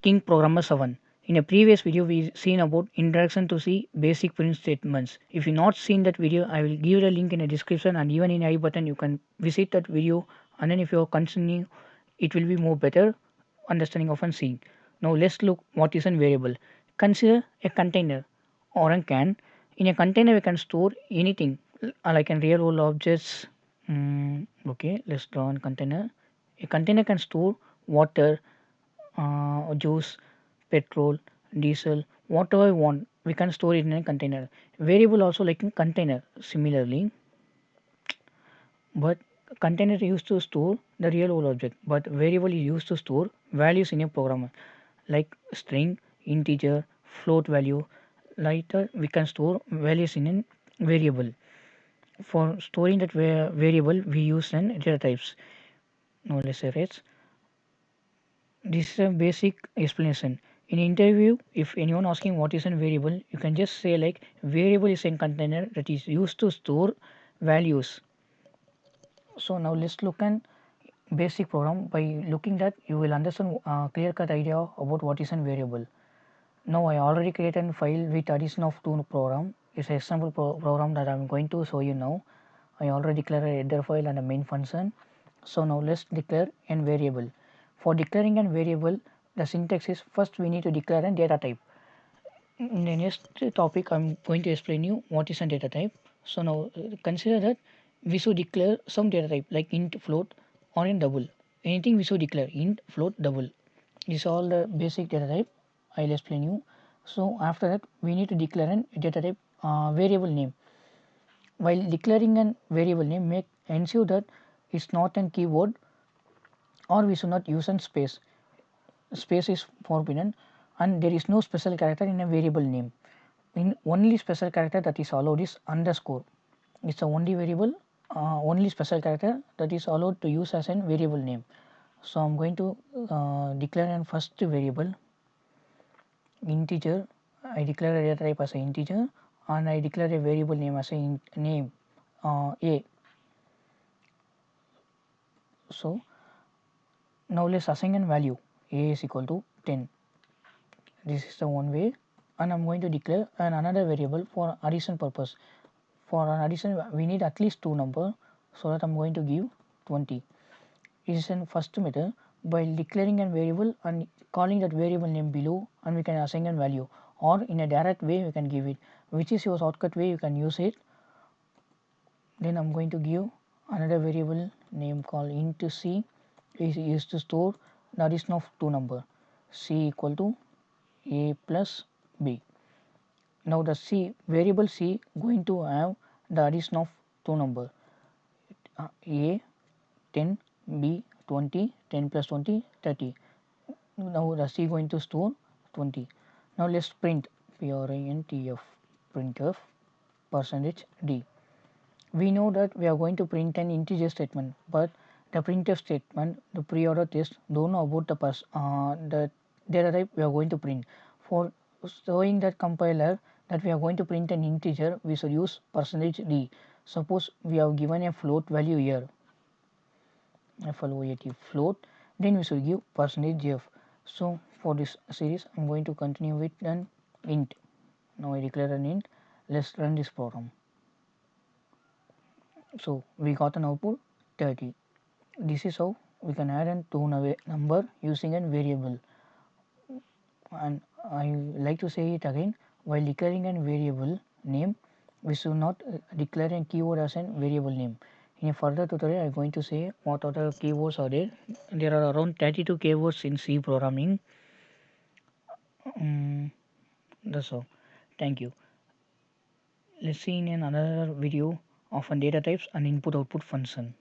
King Programmer 7. In a previous video, we seen about introduction to C basic print statements. If you not seen that video, I will give the link in the description and even in I button you can visit that video, and then if you are continuing, it will be more better understanding of and seeing. Now let's look what is a variable. Consider a container or a can. In a container we can store anything like in real world objects. Okay, let's draw a container. A container can store water, juice, petrol, diesel, whatever we want, we can store it in a container. Variable also like in container similarly, but container is used to store the real world object, but variable is used to store values in a program like string, integer, float value. Later we can store values in a variable. For storing that variable we use an data types. Now let's erase. This is a basic explanation. In interview, if anyone asking what is a variable, you can just say like variable is a container that is used to store values. So now let's look at basic program. By looking that you will understand clear cut idea about what is a variable. Now I already created a file with addition of two program. It's an example program that I'm going to show you now. I already declared a header file and a main function. So now let's declare a variable. For declaring a variable, the syntax is first we need to declare a data type. In the next topic, I'm going to explain you what is a data type. So now consider that we should declare some data type like int, float, or in double. Anything we should declare int, float, double. These are all the basic data type. I'll explain you. So after that, we need to declare a data type variable name. While declaring a variable name, make ensure that it's not a keyword, or we should not use a space. Space is forbidden, and there is no special character in a variable name. In only special character that is allowed is underscore. It's the only variable, only special character that is allowed to use as a variable name. So I'm going to declare a first variable integer. I declare a data type as an integer, and I declare a variable name as a name a. So now let's assign a value. A is equal to 10. This is the one way, and I'm going to declare another variable for addition purpose. For an addition we need at least two number, so that I'm going to give 20. This is in first method. By declaring a variable and calling that variable name below, and we can assign a value, or in a direct way we can give it, which is your shortcut way you can use it. Then I'm going to give another variable name called int c, is used to store the addition of two number, c equal to a plus b. Now the c variable c going to have the addition of two number, a 10, b 20, 10 plus 20 30. Now the c going to store 20. Now let's print printf printf percentage d. We know that we are going to print an integer statement, but the printf statement, the pre-order test don't know about the data type we are going to print. For showing that compiler that we are going to print an integer, we should use percentage d. Suppose we have given a float value here, float, then we should give percentage f. So for this series I'm going to continue with an int. Now I declare an int. Let's run this program. So we got an output 30. This is how we can add an two number using a variable. And I like to say it again, while declaring a variable name, we should not declare a keyword as a variable name. In a further tutorial I am going to say what other keywords are there. There are around 32 keywords in C programming. That's all. Thank you. Let's see in another video of data types and input output function.